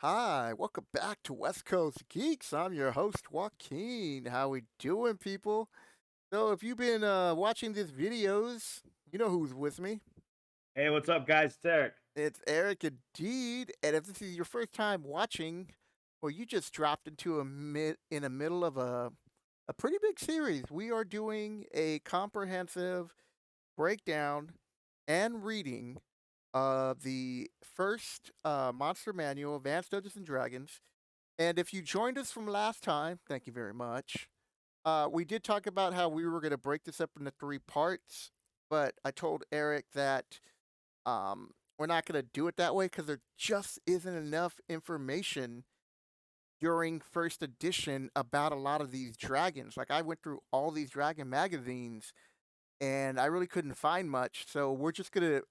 Hi, welcome back to West Coast Geeks. I'm your host, Joaquin. How we doing, people? So, if you've been watching these videos, you know who's with me. Hey, what's up, guys? It's Eric. It's Eric indeed. And if this is your first time watching, well, you just dropped into in the middle of a pretty big series. We are doing a comprehensive breakdown and reading of the first Monster Manual, Advanced Dungeons and Dragons. And if you joined us from last time, thank you very much. We did talk about how we were going to break this up into three parts, but I told Eric that we're not going to do it that way because there just isn't enough information during first edition about a lot of these dragons. Like, I went through all these dragon magazines and I really couldn't find much. So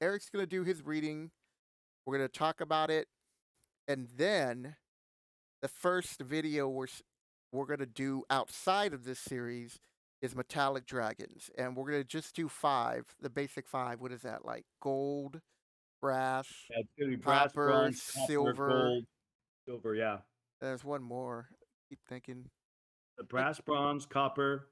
Eric's going to do his reading. We're going to talk about it. And then the first video we're gonna do outside of this series is metallic dragons, and we're gonna just do five, the basic five. What is that like? Gold, brass, Yeah, it's gonna be brass, copper, bronze, copper, silver. gold, silver. Yeah, There's one more. Keep thinking. the Think- brass, bronze, copper,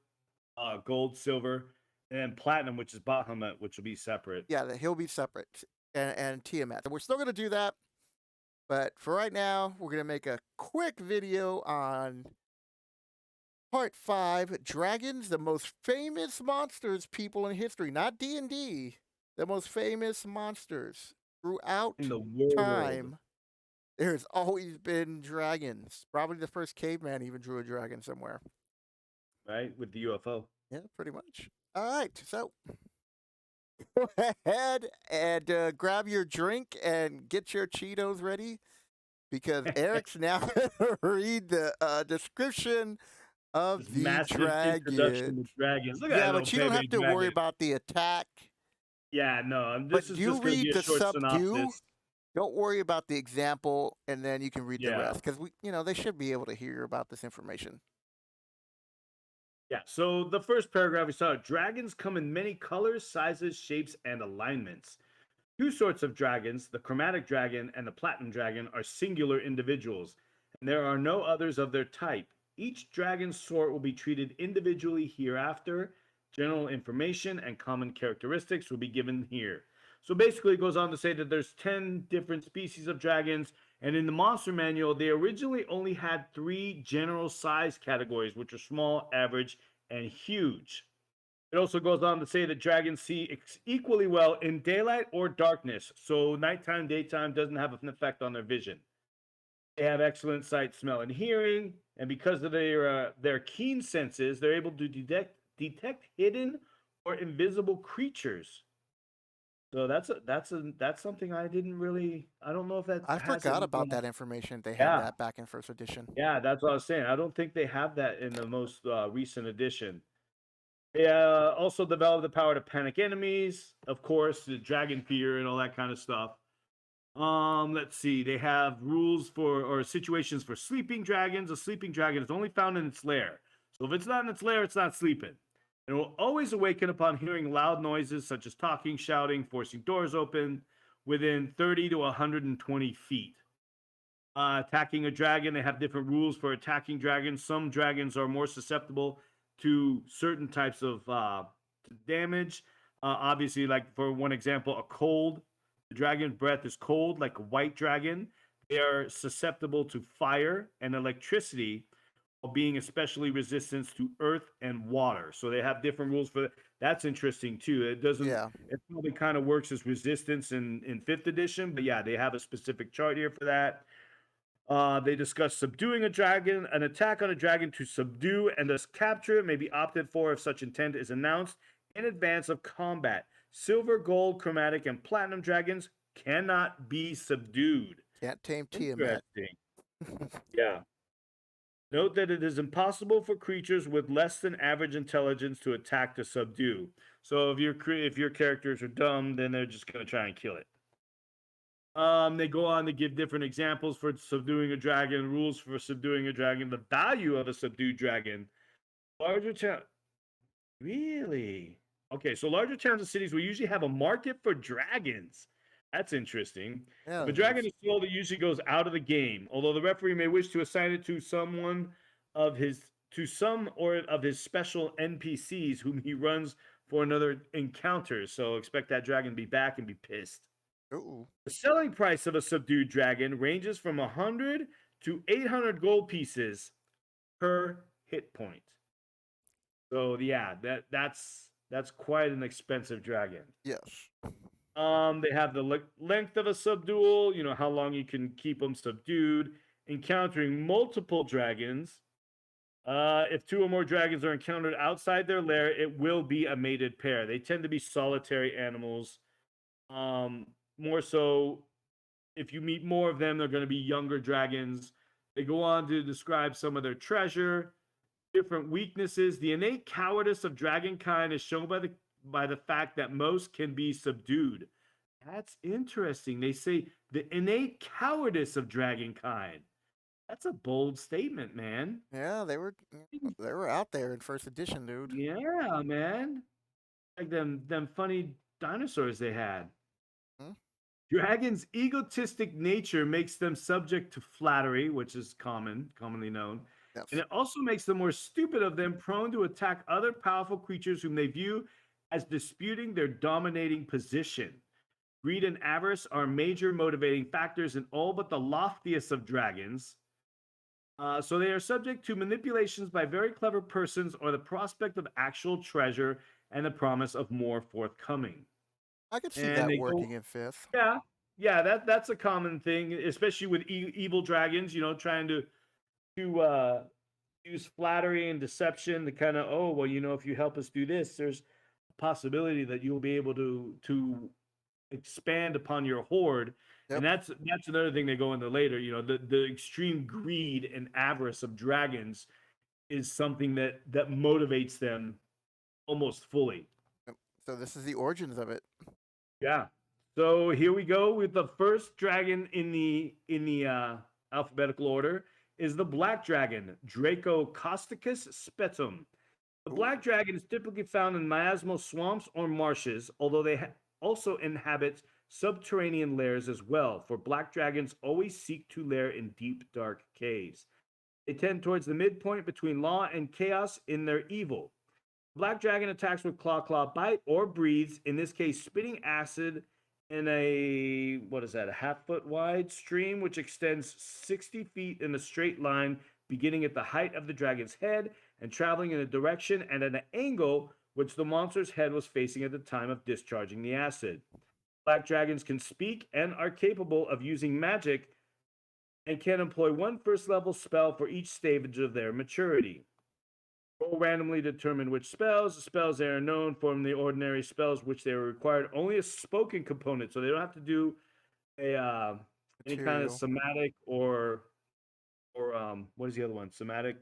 gold, silver, and then platinum, which is Bahamut, which will be separate. Yeah, that he'll be separate, and Tiamat. And we're still gonna do that, but for right now, we're gonna make a quick video on Part 5, Dragons, the most famous monsters people in history, not D&D, the most famous monsters In throughout the world, time. There's always been dragons. Probably the first caveman even drew a dragon somewhere. right? With the UFO. Yeah, pretty much. All right, so go ahead and grab your drink and get your Cheetos ready because Eric's now going to read the description This of the massive introduction dragon. to dragons. Look at Yeah, that little but you don't baby have to worry dragon. about the attack. Yeah, no, this But is you just gonna be read a the short subdue. synopsis. Don't worry about the example, and then you can read the Yeah, rest because they should be able to hear about this information. yeah. So the first paragraph we saw: dragons come in many colors, sizes, shapes, and alignments. Two sorts of dragons, the chromatic dragon and the platinum dragon, are singular individuals, and there are no others of their type. Each dragon sort will be treated individually hereafter. General information and common characteristics will be given here. So basically, it goes on to say that there's 10 different species of dragons, and in the monster manual, they originally only had three general size categories, which are small, average, and huge. It also goes on to say that dragons see equally well in daylight or darkness, so nighttime, daytime doesn't have an effect on their vision. They have excellent sight, smell, and hearing, and because of their keen senses, they're able to detect hidden or invisible creatures. So that's something I didn't really. I don't know if that I has it. forgot about that information. They had Yeah, that back in first edition. yeah, that's what I was saying. I don't think they have that in the most recent edition. Yeah, also develop the power to panic enemies, of course, the dragon fear and all that kind of stuff. Let's see. They have rules for or situations for sleeping dragons. A sleeping dragon is only found in its lair. So if it's not in its lair, it's not sleeping. It will always awaken upon hearing loud noises such as talking, shouting, forcing doors open within 30 to 120 feet. Attacking a dragon, they have different rules for attacking dragons. Some dragons are more susceptible to certain types of damage. Obviously, like for one example, a cold. The dragon's breath is cold, like a white dragon. They are susceptible to fire and electricity, while being especially resistant to earth and water. So they have different rules for that. That's interesting too. It doesn't. Yeah, It probably kind of works as resistance in fifth edition, but yeah, they have a specific chart here for that. They discuss subduing a dragon. An attack on a dragon to subdue and thus capture it may be opted for if such intent is announced in advance of combat. Silver, gold, chromatic, and platinum dragons cannot be subdued. can't tame Tiamat. Interesting. Yeah. Note that it is impossible for creatures with less than average intelligence to attack to subdue. So if your characters are dumb, then they're just going to try and kill it. They go on to give different examples for subduing a dragon, rules for subduing a dragon, the value of a subdued dragon. Larger town, really? Okay, so larger towns and cities will usually have a market for dragons. That's interesting. Yeah, If a it dragon is. is sold, it usually goes out of the game, although the referee may wish to assign it to some or of his special NPCs whom he runs for another encounter. So expect that dragon to be back and be pissed. Ooh. The selling price of a subdued dragon ranges from 100 to 800 gold pieces per hit point. So yeah, that's quite an expensive dragon. Yes. They have the length of a subdual, how long you can keep them subdued, encountering multiple dragons. If two or more dragons are encountered outside their lair, it will be a mated pair. They tend to be solitary animals. Um, More so, if you meet more of them, they're going to be younger dragons. They go on to describe some of their treasure, different weaknesses. The innate cowardice of dragonkind is shown by the fact that most can be subdued. That's interesting. They say the innate cowardice of dragonkind. That's a bold statement, man. Yeah, they were out there in first edition, dude. Yeah, man. Like them funny dinosaurs they had. Hmm? Dragons' egotistic nature makes them subject to flattery, which is commonly known. And Yes. it also makes them more stupid of them, prone to attack other powerful creatures whom they view as disputing their dominating position. Greed and avarice are major motivating factors in all but the loftiest of dragons. So they are subject to manipulations by very clever persons or the prospect of actual treasure and the promise of more forthcoming. I could see And that they working go, in fifth. yeah, yeah, that's a common thing, especially with evil dragons. Trying to use flattery and deception to kind of, oh well, if you help us do this, there's a possibility that you'll be able to expand upon your hoard. And Yep. that's another thing they go into later. The extreme greed and avarice of dragons is something that motivates them almost fully. Yep. So this is the origins of it. Yeah. So here we go with the first dragon in the alphabetical order is the black dragon, Draco Causticus spetum. The Ooh. black dragon is typically found in miasmal swamps or marshes, although they also inhabit subterranean lairs as well, for black dragons always seek to lair in deep, dark caves. They tend towards the midpoint between law and chaos in their evil. Black dragon attacks with claw, bite, or breathes, in this case, spitting acid in what is that, a half foot wide stream, which extends 60 feet in a straight line, beginning at the height of the dragon's head and traveling in a direction and at an angle which the monster's head was facing at the time of discharging the acid. Black dragons can speak and are capable of using magic and can employ one first level spell for each stage of their maturity. Roll randomly determine which spells. The spells they are known from the ordinary spells which they are required only a spoken component, so they don't have to do a any kind of Material. somatic or what is the other one? Somatic.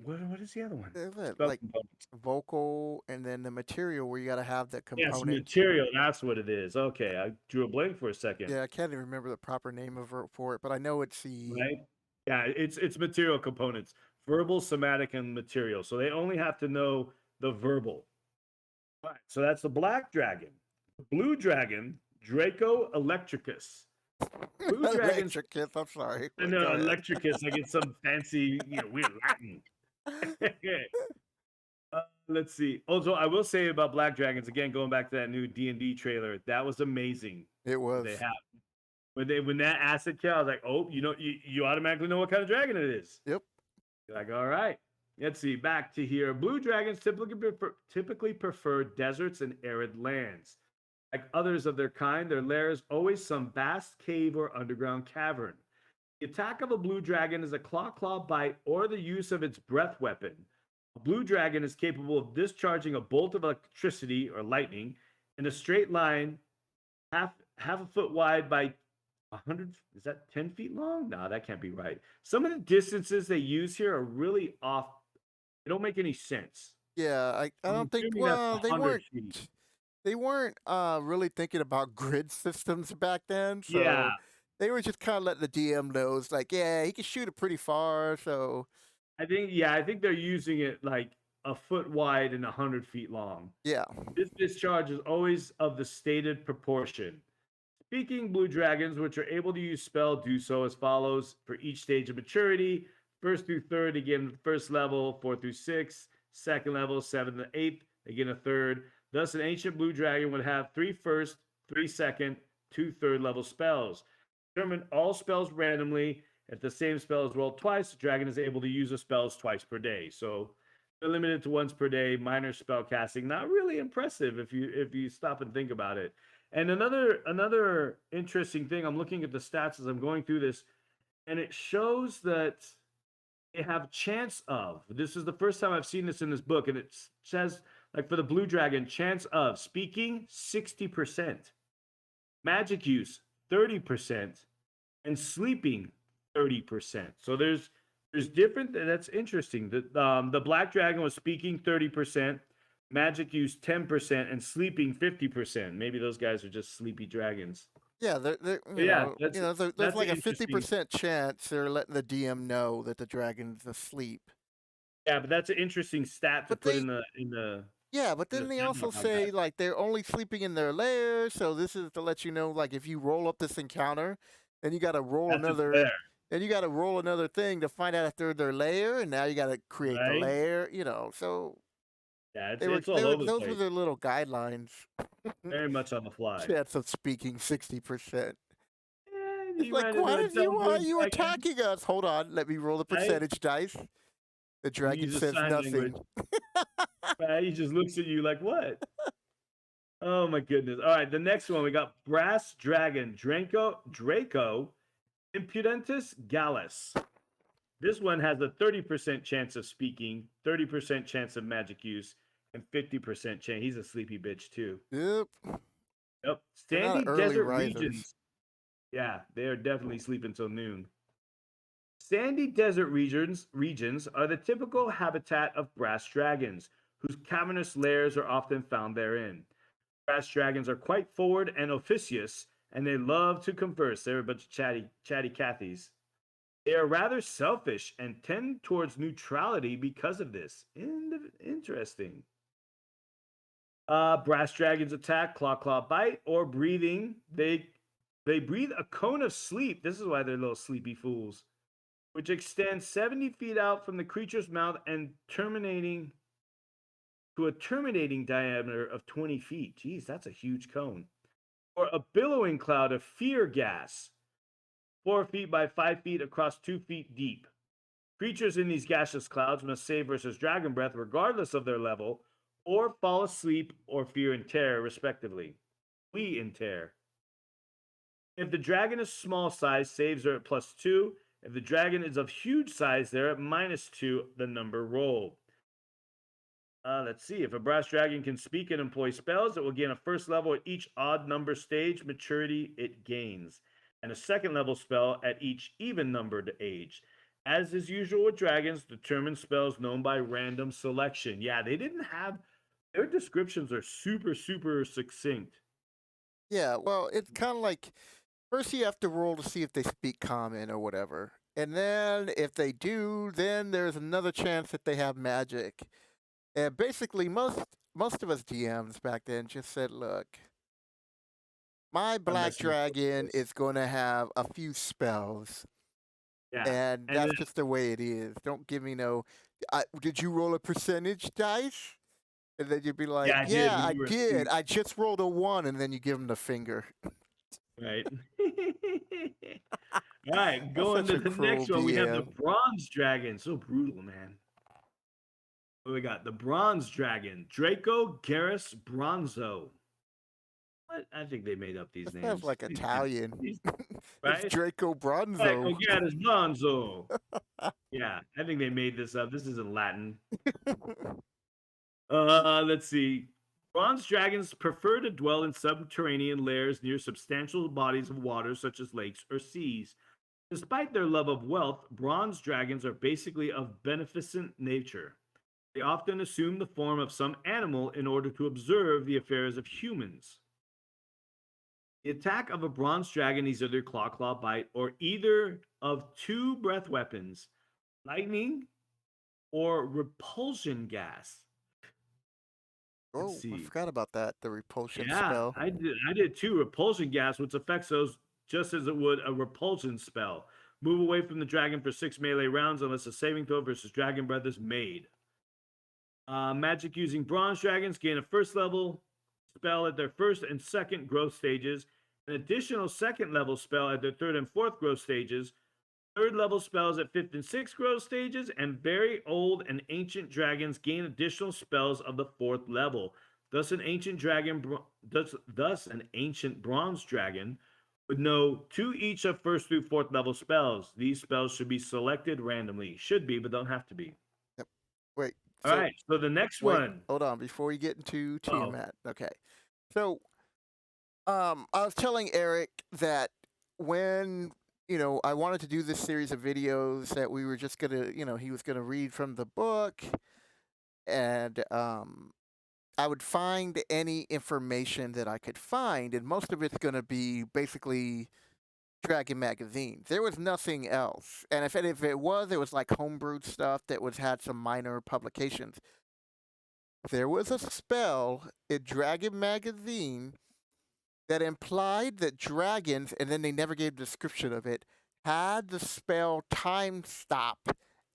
What is the other one? Is it Spell like components. vocal and then the material where you got to have the Yes, component? material. That's what it is. Okay, I drew a blank for a second. Yeah, I can't even remember the proper name for it, but I know it's the. Right? Yeah, it's material components, verbal, somatic, and material. So they only have to know the verbal. All right, so that's the black dragon. The blue dragon, Draco electricus. Blue dragons, Electric Kiss. I'm sorry. I Go know ahead. electricus. I get some fancy, weird Latin. Let's see. Also, I will say about black dragons again, going back to that new D&D trailer, that was amazing. It was. They have when that acid came, I was like, oh, you automatically know what kind of dragon it is. Yep. You're like, all right. Let's see. Back to here. Blue dragons typically prefer deserts and arid lands. Like others of their kind, their lair is always some vast cave or underground cavern. The attack of a blue dragon is a claw bite or the use of its breath weapon. A blue dragon is capable of discharging a bolt of electricity or lightning in a straight line, half a foot wide by 100. Is that 10 feet long? No, that can't be right. Some of the distances they use here are really off. They don't make any sense. Yeah, I I'm don't think. assuming that's Well, 100 feet. they weren't really thinking about grid systems back then, Yeah, so they were just kind of letting the DM know, it's like, yeah, he can shoot it pretty far, so I think they're using it like a foot wide and 100 feet long. Yeah. This discharge is always of the stated proportion. Speaking blue dragons, which are able to use spell, do so as follows for each stage of maturity. First through third, again, first level, 4 through 6. Second level, 7 to 8, again, a third. Thus, an ancient blue dragon would have 3 first, 3 second, 2 third level spells. Determine all spells randomly. If the same spell is rolled twice, the dragon is able to use the spells twice per day. So they're limited to once per day. Minor spell casting, not really impressive if you stop and think about it. And another interesting thing, I'm looking at the stats as I'm going through this, and it shows that they have chance of. This is the first time I've seen this in this book, and it says like for the blue dragon, chance of speaking 60%, magic use 30%, and sleeping 30%. So there's different. That's interesting. The black dragon was speaking 30%, magic use 10%, and sleeping 50%. Maybe those guys are just sleepy dragons. Yeah, they're But yeah, there's that's an like a interesting. 50% chance they're letting the DM know that the dragon's asleep. Yeah, but that's an interesting stat to But put they Yeah, but in the then they stat also block like that. say like they're only sleeping in their lair, so this is to let you know like if you roll up this encounter, then you got to roll That's just another there, then you got to roll another thing to find out if they're their lair, and now you got to create the right? lair, you know. So Yeah, they were it's all over the those were place. their little guidelines. Very much on the fly. Chance of speaking 60%. And It's you like, ran into why a did you dumb why blue are you dragon, attacking us? Hold on, let me roll the right? percentage dice. The You dragon use a says sign language, nothing. right? He just looks at you like, what? Oh my goodness. All right, the next one we got Brass Dragon, Draco, Impudentus Gallus. This one has a 30% chance of speaking, 30% chance of magic use, and 50% chance. He's a sleepy bitch too. Yep. Yep. They're not Sandy early Desert risers. Regions. Yeah, they are definitely sleeping till noon. Sandy desert regions are the typical habitat of brass dragons, whose cavernous lairs are often found therein. Brass dragons are quite forward and officious, and they love to converse. They're a bunch of chatty Cathy's. They are rather selfish and tend towards neutrality because of this. Interesting. Brass dragons attack, claw, bite, or breathing. They breathe a cone of sleep. This is why they're little sleepy fools, which extends 70 feet out from the creature's mouth and terminating to a terminating diameter of 20 feet. Geez, that's a huge cone. Or a billowing cloud of fear gas, 4 feet by 5 feet across 2 feet deep. Creatures in these gaseous clouds must save versus dragon breath regardless of their level, or fall asleep or fear and terror, respectively. Flee and terror. If the dragon is small size, saves are at +2. If the dragon is of huge size, they're at -2, the number rolled. Let's see. If a brass dragon can speak and employ spells, it will gain a first level at each odd number stage maturity it gains, and a second level spell at each even numbered age. As is usual with dragons, determine spells known by random selection. Yeah, they didn't have their descriptions are super succinct. Yeah, well, it's kind of like first you have to roll to see if they speak common or whatever. And then if they do, then there's another chance that they have magic. And basically most of us DMs back then just said, "Look, my I'm black messing with dragon this. is going to have a few spells, Yeah, and and that's then just the way it is. Don't give me no did you roll a percentage dice?" And then you'd be like, yeah, I did "Yeah, when I you were did. asleep, I just rolled a 1," and then you give them the finger. right? All right, That's going such to a the cruel next one. We have the DM. bronze dragon. So brutal, man. What we got? The bronze dragon, Draco Garrus Bronzo. What? I think they made up these That sounds names. like Italian. These- It's right? Draco Draco Bronzo. Garrus Bronzo. Yeah, I think they made this up. This isn't Latin. Let's see. Bronze dragons prefer to dwell in subterranean lairs near substantial bodies of water, such as lakes or seas. Despite their love of wealth, bronze dragons are basically of beneficent nature. They often assume the form of some animal in order to observe the affairs of humans. The attack of a bronze dragon is either claw, bite, or either of two breath weapons lightning or repulsion gas? Let's Oh, I see. forgot about that. The repulsion Yeah, spell. I did too. Repulsion gas, which affects those just as it would a repulsion spell. Move away from the dragon for 6 melee rounds unless a saving throw versus dragon breath is made. Magic using bronze dragons gain a first level spell at their first and second growth stages, an additional second level spell at their third and fourth growth stages, third level spells at fifth and sixth growth stages, and very old and ancient dragons gain additional spells of the fourth level. Thus, an ancient bronze dragon would know two each of first through fourth level spells. These spells should be selected randomly. Should be, but don't have to be. Yep. Wait. All So right. So the next wait. one. Hold on. Before you get into Oh, Tiamat. Okay. So I was telling Eric that when I wanted to do this series of videos that we were just gonna, he was gonna read from the book, and I would find any information that I could find, and most of it's gonna be basically Dragon magazine. There was nothing else, and if it was, it was like homebrewed stuff that was had some minor publications. There was a spell in Dragon magazine that implied that dragons, and then they never gave a description of it, had the spell time stop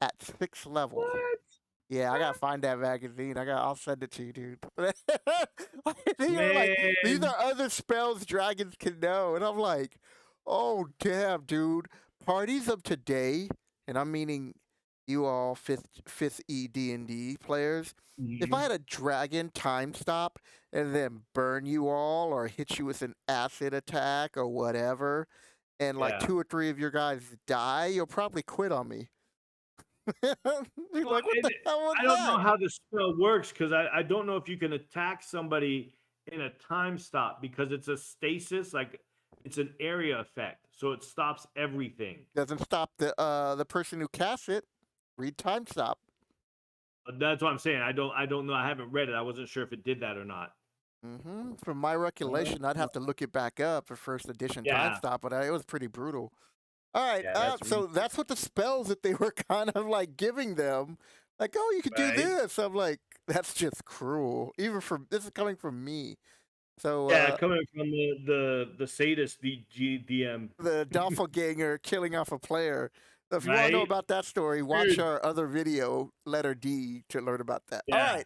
at 6th level. what? Yeah, I gotta find that magazine. I'll send it to you, dude. These Man. are other spells dragons can know, and I'm like, oh damn, dude. Parties of today, and I'm meaning you all fifth ED&D players. If I Mhm. had a dragon time stop and then burn you all or hit you with an acid attack or whatever, and like Yeah. 2 or 3 of your guys die, you'll probably quit on me. You're Well, like, what the hell was I don't know that? how the spell works because I don't know if you can attack somebody in a time stop because it's a stasis, like it's an area effect, so it stops everything. Doesn't stop the person who casts it. Read time stop. That's what I'm saying. I don't know. I haven't read it. I wasn't sure if it did that or not. From my recollection, I'd Uh, have to look it back up for first edition time yeah, stop, but it was pretty brutal. All right, yeah, that's so that's what the spells that they were kind of like giving them, like, oh, you could do right. this. I'm like, that's just cruel. Even from this is coming from me. So Yeah, coming from the sadist DM, the doppelganger killing off a player. So if you want to know right? about that story, watch Dude, our other video, letter D, to learn about that. All yeah, right,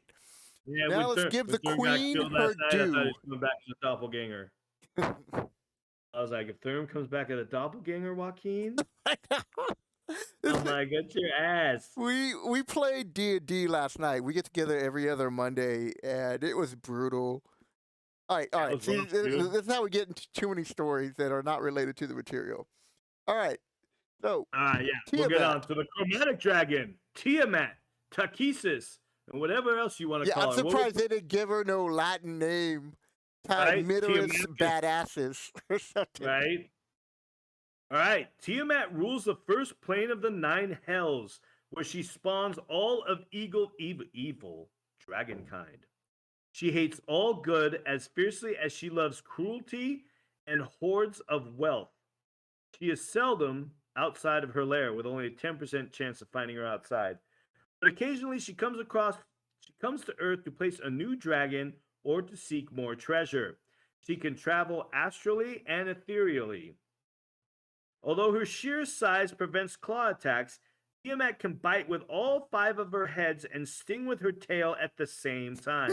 yeah. now let's give When the Thurm got queen killed her last night, I thought he due. was coming back as a doppelganger. I was like, if Thurm comes back as a doppelganger, Joaquin, This I'm like, get your ass. we played D&D last night. We get together every other Monday, and it was brutal. All That right. was See, rough, dude. this is how we get into too many stories that are not related to the material. All right. So, Yeah, we'll get on Tiamat. to the chromatic dragon, Tiamat, Takesis, and whatever else you want to Yeah, I'm call her. What was surprised they didn't give her no Latin name. right? Tiamat Tiamacus, badasses or something. right? All right. Tiamat rules the first plane of the nine hells, where she spawns all of evil dragonkind. She hates all good as fiercely as she loves cruelty and hordes of wealth. She is seldom outside of her lair, with only a 10% chance of finding her outside. But occasionally she comes to Earth to place a new dragon or to seek more treasure. She can travel astrally and ethereally. Although her sheer size prevents claw attacks, Tiamat can bite with all five of her heads and sting with her tail at the same time.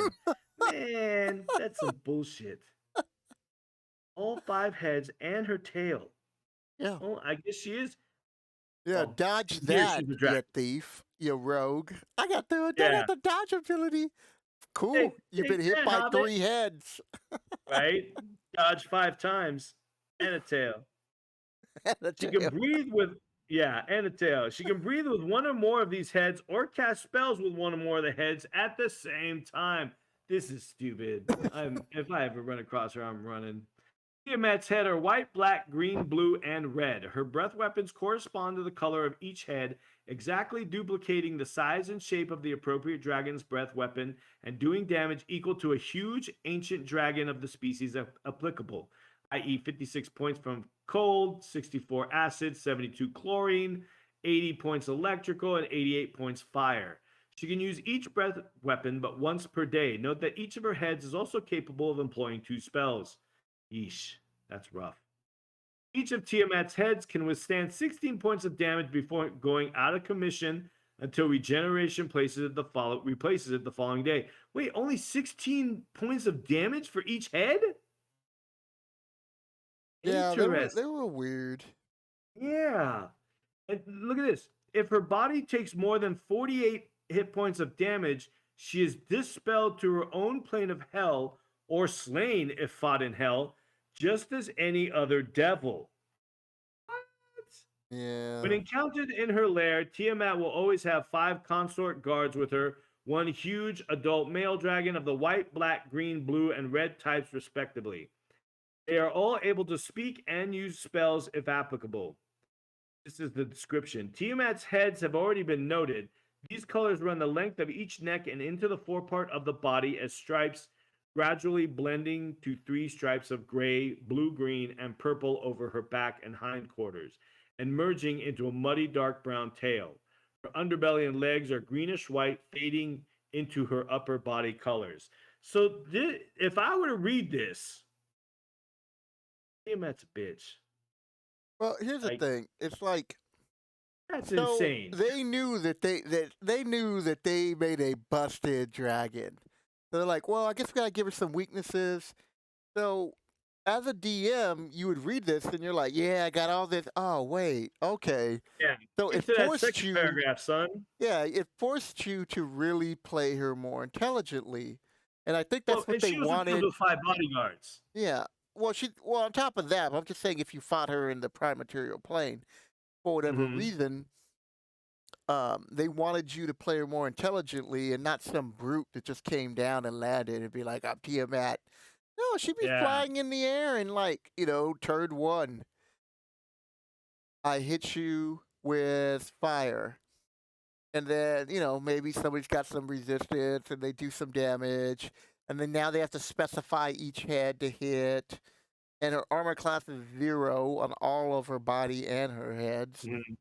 Man, that's some bullshit. All five heads and her tail. Yeah. Oh, I guess she is. Yeah, Well, dodge here that, she's a dragon. you thief, you rogue. I Yeah. got the dodge ability. Cool. You've Take been hit that, by Hobbit. 3 heads. Right? Dodge 5 times and a tail. And a She can tail. breathe with and a tail. She can breathe with one or more of these heads or cast spells with one or more of the heads at the same time. This is stupid. If I ever run across her, I'm running. Tiamat's head are white, black, green, blue, and red. Her breath weapons correspond to the color of each head, exactly duplicating the size and shape of the appropriate dragon's breath weapon and doing damage equal to a huge ancient dragon of the species applicable, i.e., 56 points from cold, 64 acid, 72 chlorine, 80 points electrical, and 88 points fire. She can use each breath weapon but once per day. Note that each of her heads is also capable of employing 2 spells. Yeesh, that's rough. Each of Tiamat's heads can withstand 16 points of damage before going out of commission until regeneration replaces it the following day. Wait, only 16 points of damage for each head? Yeah, they Interesting. were weird. Yeah. And look at this. If her body takes more than 48 hit points of damage, she is dispelled to her own plane of hell or slain if fought in hell, just as any other devil. What? When Yeah. encountered in her lair, Tiamat will always have 5 consort guards with her, one huge adult male dragon of the white, black, green, blue, and red types, respectively. They are all able to speak and use spells if applicable. This is the description. Tiamat's heads have already been noted. These colors run the length of each neck and into the forepart of the body as stripes, gradually blending to 3 stripes of gray, blue, green, and purple over her back and hindquarters, and merging into a muddy dark brown tail. Her underbelly and legs are greenish white, fading into her upper body colors. So, if I were to read this, Tiamat's a bitch. Well, here's the Like, thing. It's like that's so insane. they knew that they knew that they made a busted dragon. So they're like, well, I guess we gotta give her some weaknesses. So as a DM, you would read this and you're like, yeah, I got all this. Oh, wait, okay. Yeah. So it Get to that forced second you, paragraph, son. yeah, it forced you to really play her more intelligently. And I think Well, that's what and they she also comes wanted. with 5 bodyguards. Yeah. Well, on top of that, I'm just saying if you fought her in the prime material plane, for whatever Mhm. reason, they wanted you to play her more intelligently and not some brute that just came down and landed and be like, I'm Tiamat. No, she'd be Yeah. flying in the air and like, turn one. I hit you with fire. And then, maybe somebody's got some resistance and they do some damage. And then now they have to specify each head to hit. And her armor class is 0 on all of her body and her heads. Mhm.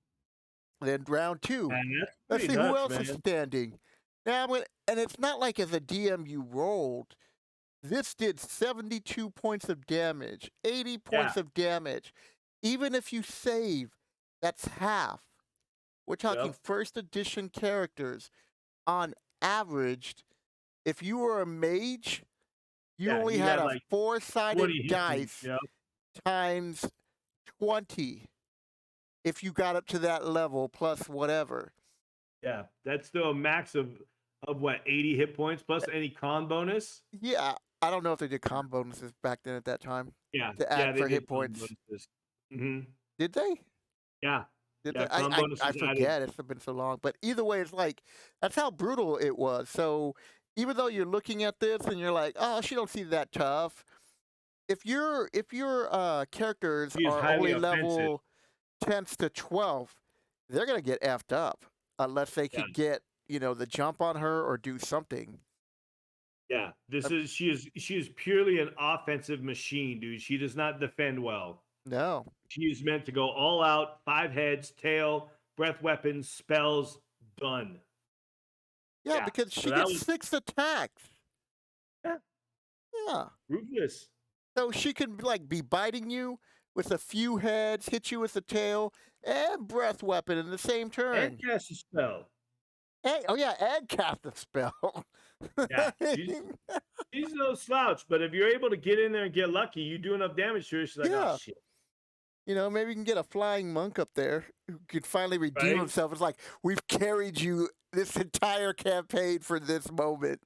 Then round 2. And that's Let's pretty see who nuts, else is man. standing. Now, and it's not like as a DM you rolled. This did 72 points of damage, 80 Yeah. points of damage. Even if you save, that's half. We're talking Yep. first edition characters. On average, if you were a mage, you Yeah, only you'd had have, a like, 20 4-sided hit points, dice yep. times 20 if you got up to that level plus whatever. Yeah, that's still a max of what, 80 hit points plus any con bonus? Yeah, I don't know if they did com bonuses back then at that time Yeah. to Yeah, add they for did hit con points. bonuses. Mhm. Did they? Yeah. Did they? Yeah, con I bonuses added. forget. It's been so long. But either way, it's like that's how brutal it was. So even though you're looking at this and you're like, oh, she don't seem that tough. If your characters He is are highly only offensive. level 10 to 12, they're gonna get effed up unless they Yeah. could get the jump on her or do something. Yeah. Uh, She is purely an offensive machine, dude. She does not defend well. no. She is meant to go all out, 5 heads, tail, breath weapons, spells, done. Yeah, Yeah. because So she that gets was 6 attacks. yeah, Yeah. ruthless. So she can like be biting you with a few heads, hit you with the tail, and breath weapon in the same And turn. cast a spell. And, oh yeah, and cast a spell. Yeah. She's no slouch, but if you're able to get in there and get lucky, you do enough damage to her, she's like, oh Yeah. shit. Maybe you can get a flying monk up there who could finally redeem Right? himself. It's like, we've carried you this entire campaign for this moment.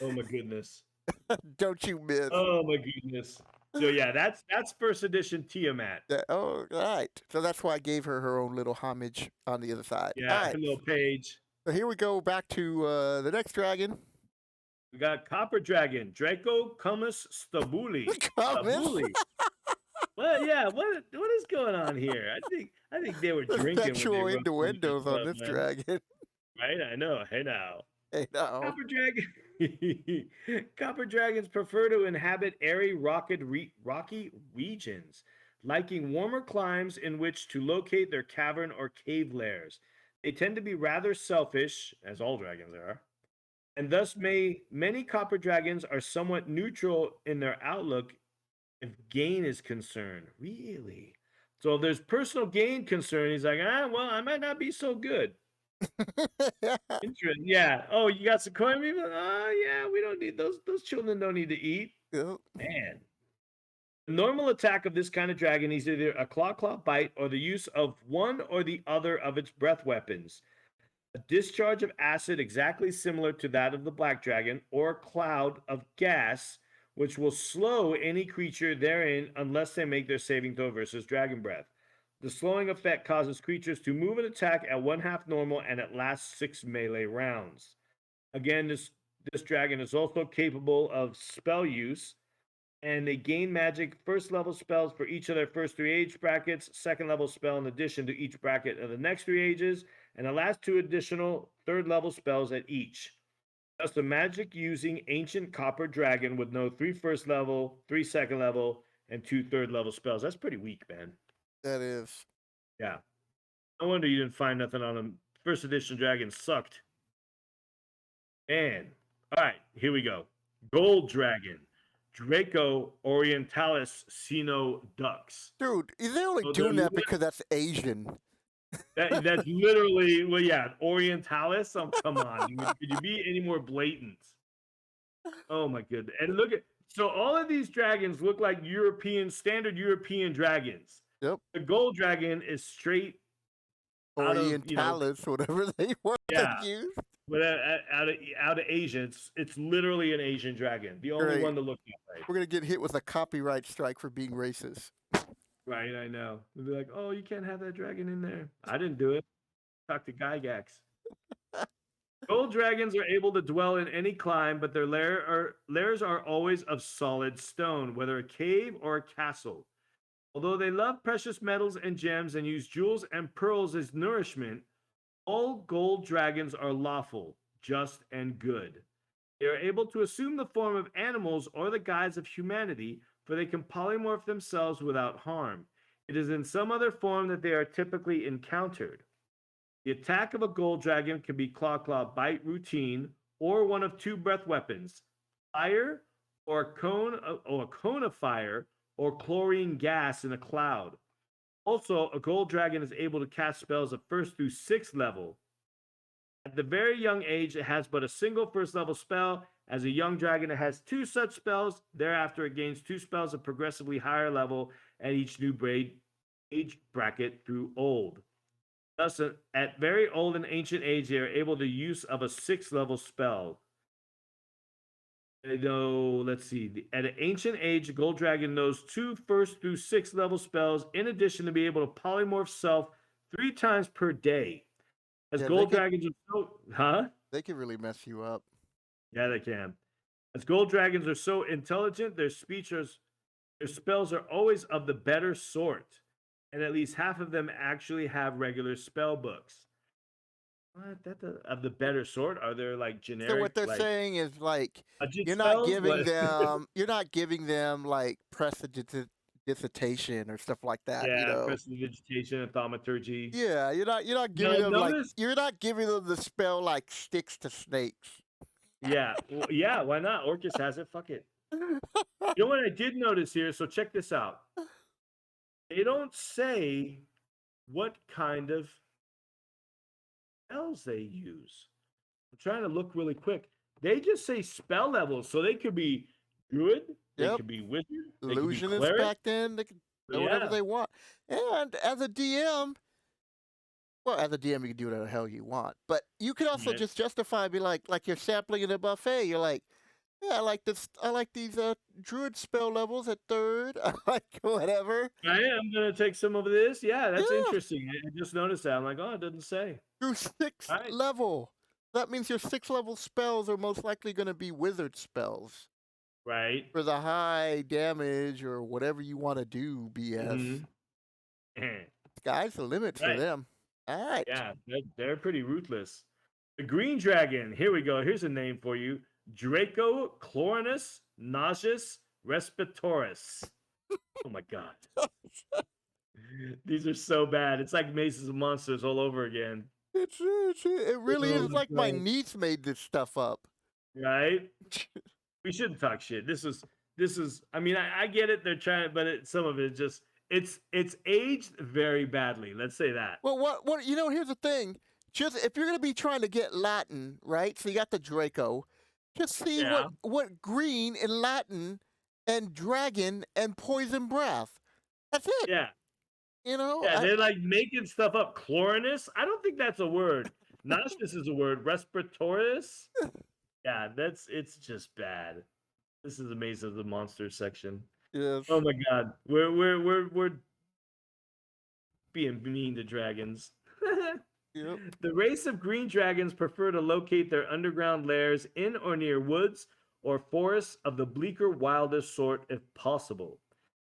Oh my goodness. Don't you miss. Oh my goodness. So yeah, that's first edition Tiamat. Oh, all right. So that's why I gave her her own little homage on the other side. All Yeah, right. her little page. So here we go back to the next dragon. We got Copper Dragon, Draco Cumus Stabuli. Comments. Stabuli. Well, yeah, what is going on here? I think they were The drinking when they sexual wrote some of this innuendos on stuff, this man. dragon. Right? I know. Hey now. Hey, no. Copper dragon. Copper dragons prefer to inhabit airy, rocky regions, liking warmer climes in which to locate their cavern or cave lairs. They tend to be rather selfish, as all dragons are, and thus many copper dragons are somewhat neutral in their outlook if gain is concerned. Really? So if there's personal gain concern, he's like, well, I might not be so good. Interesting. Yeah. Oh, you got some coin? Oh, yeah, we don't need those. Those children don't need to eat. Yep. Man. The normal attack of this kind of dragon is either a claw bite or the use of one or the other of its breath weapons. A discharge of acid exactly similar to that of the black dragon, or a cloud of gas, which will slow any creature therein unless they make their saving throw versus dragon breath. The slowing effect causes creatures to move and attack at 1/2 normal and it lasts 6 melee rounds. Again, this dragon is also capable of spell use, and they gain magic first level spells for each of their first 3 age brackets, second level spell in addition to each bracket of the next 3 ages, and the last 2 additional third level spells at each. Thus, a magic using ancient copper dragon with no 3 first level, 3 second level, and 2 third level spells. That's pretty weak, man. That is. Yeah. No wonder you didn't find nothing on them. First edition dragons sucked. And all right, here we go. Gold dragon. Draco orientalis sino dux. Dude, they're only So doing that because that's Asian. that's literally, well, yeah, orientalis. Oh, come on, dude. Could you be any more blatant? Oh my goodness. And look at, so all of these dragons look like standard European dragons. Yep. The gold dragon is straight out of, Orientalis, whatever they want to yeah, use. but out of Asia. It's literally an Asian dragon. The only Great. one to look that way. We're gonna get hit with a copyright strike for being racist. Right, I know. They'll be like, oh, you can't have that dragon in there. I didn't do it. Talk to Gygax. Gold dragons are able to dwell in any clime, but their lairs are always of solid stone, whether a cave or a castle. Although they love precious metals and gems and use jewels and pearls as nourishment, all gold dragons are lawful, just, and good. They are able to assume the form of animals or the guise of humanity, for they can polymorph themselves without harm. It is in some other form that they are typically encountered. The attack of a gold dragon can be claw bite routine, or one of 2 breath weapons: fire, or a cone of fire, or chlorine gas in a cloud. Also, a gold dragon is able to cast spells of 1st through 6th level. At the very young age, it has but a single first level spell. As a young dragon, it has 2 such spells. Thereafter, it gains 2 spells of progressively higher level at each new age bracket through old. Thus, at very old and ancient age, they are able to use of a 6th level spell. Let's see. At an ancient age, the gold dragon knows 2 first through 6th level spells, in addition to be able to polymorph self 3 times per day. As gold dragons are so, They can really mess you up. Yeah, they can. As gold dragons are so intelligent, their spells are always of the better sort, and at least half of them actually have regular spell books. What? Of the better sort? Are there like generic? So what they're saying is like you're not giving them like prestidigitation or stuff like that. Yeah, prestidigitation and thaumaturgy. Yeah, you're not giving them you're not giving them the spell like sticks to snakes. Yeah, well, yeah. Why not? Orcus has it. Fuck it. You know what I did notice here? So check this out. They don't say what kind of spells they use. I'm trying to look really quick. They just say spell levels, so they could be good. They could be wizard. Illusionists back then, they could do whatever they want. And as a DM, well, as a DM, you can do whatever the hell you want. But you could also just justify, be like you're sampling in a buffet. You're like, yeah, I like this. I like these druid spell levels at 3rd. I like whatever. I'm gonna take some of this. Yeah, that's interesting. I just noticed that. I'm like, oh, it doesn't say. Through 6th level. That means your 6th level spells are most likely going to be wizard spells. Right. For the high damage or whatever you want to do, BS. Sky's the limit for them. All right. Yeah, they're pretty ruthless. The green dragon. Here we go. Here's a name for you. Draco Chlorinus Nauseous Respiratoris. Oh my god. These are so bad. It's like Maces of Monsters all over again. It really Oh is my like my God. niece made this stuff up. Right? We shouldn't talk shit. This is I mean, I get it. They're trying, but some of it just it's aged very badly. Let's say that. Well, here's the thing. Just if you're gonna be trying to get Latin, right? So you got the Draco. Just see Yeah. what green in Latin and dragon and poison breath. That's it. Yeah. You know, Yeah, they're like making stuff up. Chlorinus? I don't think that's a word. Nauseous is a word. Respiratorius? Yeah, it's just bad. This is amazing. The monster section. Oh yes. my god. We're being mean to dragons. Yep. The race of green dragons prefer to locate their underground lairs in or near woods or forests of the bleaker, wildest sort if possible.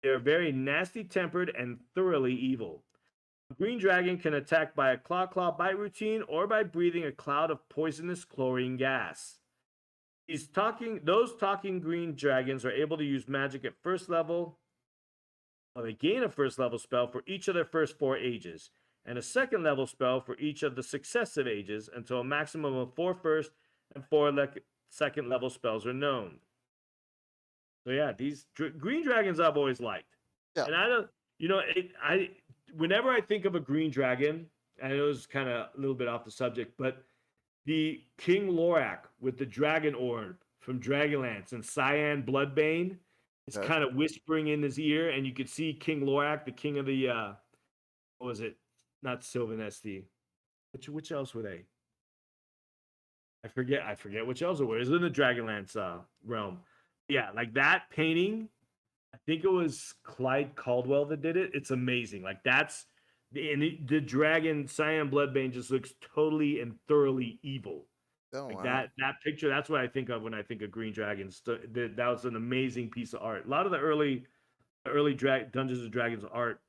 They are very nasty tempered and thoroughly evil. A green dragon can attack by a claw bite routine or by breathing a cloud of poisonous chlorine gas. Those talking green dragons are able to use magic at first level. Well, they gain a first level spell for each of their first 4 ages, and a second level spell for each of the successive ages until a maximum of 4 first and 4 second level spells are known. So yeah, these green dragons I've always liked, Yeah. and I don't, whenever I think of a green dragon, I know it's kind of a little bit off the subject, but the King Lorak with the dragon orb from Dragonlance and Cyan Bloodbane is Yes. kind of whispering in his ear, and you could see King Lorak, the king of the what was it? Not Sylvan Esti. Which else were they? I forget which else it was. It was in the Dragonlance realm. Yeah, like that painting. I think it was Clyde Caldwell that did it. It's amazing. Like that's the dragon Cyan Bloodbane just looks totally and thoroughly evil. Oh Like wow. that picture, that's what I think of when I think of Green Dragons. That was an amazing piece of art. A lot of the early Dungeons and Dragons art,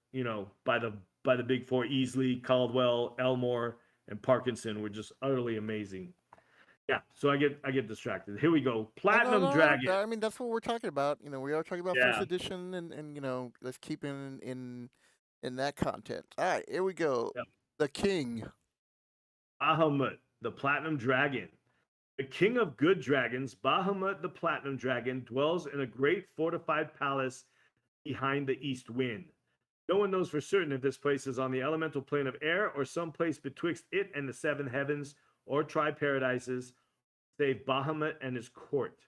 by the big four, Easley, Caldwell, Elmore, and Parkinson were just utterly amazing. Yeah, so I get distracted. Here we go. Oh, no, Platinum no, Dragon. no. I mean, that's what we're talking about. We are talking about first Yeah. edition, and let's keep in that content. All right, here we go. Yep. The king. Bahamut, the Platinum Dragon. The king of good dragons, Bahamut the Platinum Dragon, dwells in a great fortified palace behind the east wind. No one knows for certain if this place is on the elemental plane of air or some place betwixt it and the seven heavens or tri-paradises, save Bahamut and his court.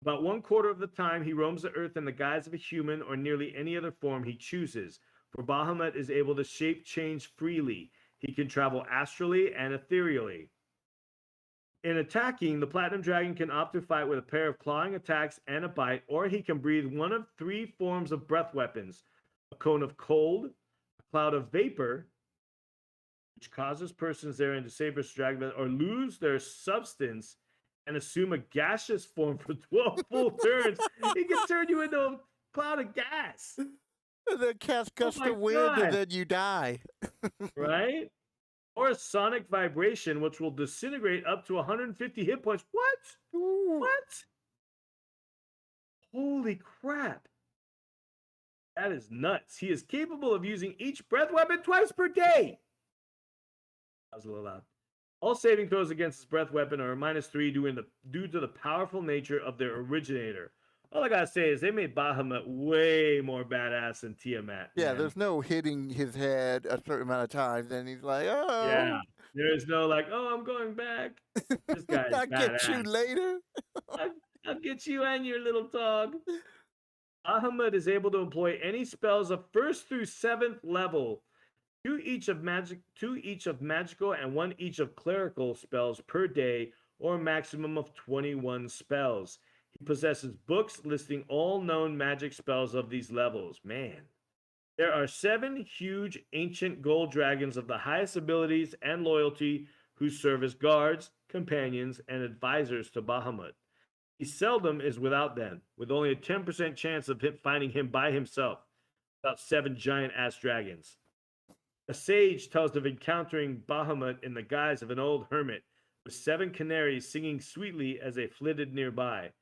About 1/4 of the time, he roams the earth in the guise of a human or nearly any other form he chooses, for Bahamut is able to shape change freely. He can travel astrally and ethereally. In attacking, the Platinum Dragon can opt to fight with a pair of clawing attacks and a bite, or he can breathe one of 3 forms of breath weapons: a cone of cold, a cloud of vapor, which causes persons therein to savor dragon or lose their substance and assume a gaseous form for 12 full turns. He can turn you into a cloud of gas. And then cast Oh gust my of wind, and God. then you die. Right? Or a sonic vibration, which will disintegrate up to 150 hit points. What? Ooh. What? Holy crap. That is nuts. He is capable of using each breath weapon twice per day. That was a little loud. All saving throws against his breath weapon are -3 due to the powerful nature of their originator. All I gotta say is they made Bahamut way more badass than Tiamat, Yeah, man. there's no hitting his head a certain amount of times, and he's like, Yeah. "Oh, There is no like, oh, I'm going back. This guy is I'll get you badass. later." I'll, I'll get you and your little dog. Bahamut is able to employ any spells of 1st through 7th level, two each of magical and one each of clerical spells per day, or a maximum of 21 spells. He possesses books listing all known magic spells of these levels. Man. There are 7 huge ancient gold dragons of the highest abilities and loyalty who serve as guards, companions, and advisors to Bahamut. He seldom is without them, with only a 10% chance of finding him by himself, about 7 giant ass dragons. A sage tells of encountering Bahamut in the guise of an old hermit, with 7 canaries singing sweetly as they flitted nearby.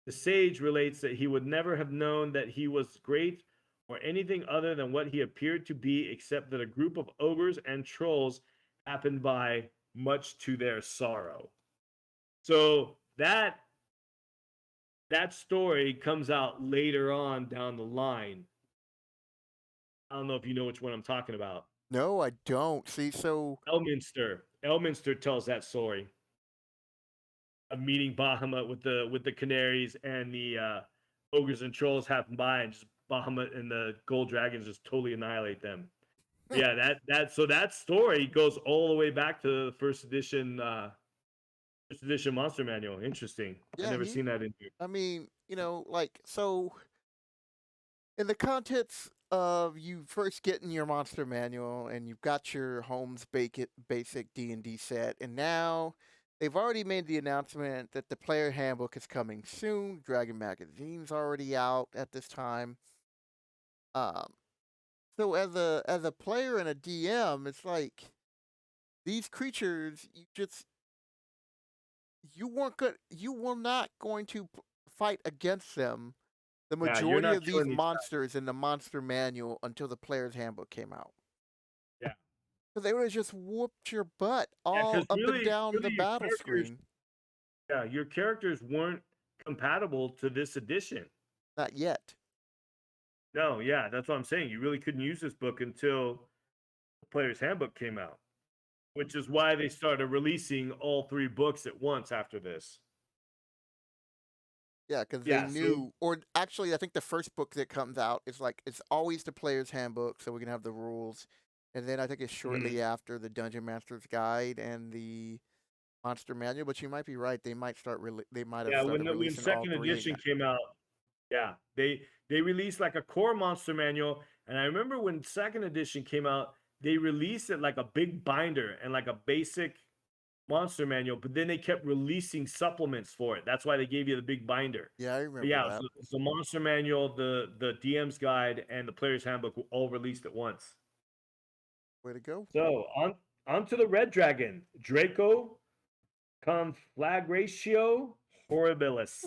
The sage relates that he would never have known that he was great or anything other than what he appeared to be, except that a group of ogres and trolls happened by much to their sorrow. So that story comes out later on down the line. I don't know if you know which one I'm talking about. No, I don't. See, so Elminster. Elminster tells that story of meeting Bahamut with the canaries and the ogres and trolls happen by and just Bahamut and the gold dragons just totally annihilate them. Yeah, that story goes all the way back to the first edition monster manual. Interesting. I yeah, never seen that in here. I mean, like so in the contents of you first getting your monster manual and you've got your Holmes basic D&D set, and now they've already made the announcement that the player handbook is coming soon. Dragon Magazine's already out at this time. Um, so as a player and a DM, it's like these creatures you were not going to fight against them the Yeah, you're majority not of these killing these guys. monsters in the monster manual until the player's handbook came out. Yeah. So they would have just whooped your butt Yeah, all because up and down the your battle characters, screen. yeah, your characters weren't compatible to this edition. Not yet. No, yeah, that's what I'm saying. You really couldn't use this book until the player's handbook came out, which is why they started releasing all three books at once after this. Yeah, because they Yeah, so knew, or actually, I think the first book that comes out is like it's always the player's handbook, so we can have the rules, and then I think it's mhm. shortly after the Dungeon Master's Guide and the Monster Manual. But you might be right; they might have Yeah, started when releasing all second three. edition came out, yeah, they released like a core monster manual, and I remember when second edition came out, they released it like a big binder and like a basic monster manual, but then they kept releasing supplements for it. That's why they gave you the big binder. Yeah, I But remember yeah, that. it's the monster manual, the DM's guide, and the player's handbook were all released at once. Way to go! So on to the red dragon, Draco Conflagratio Horribilis.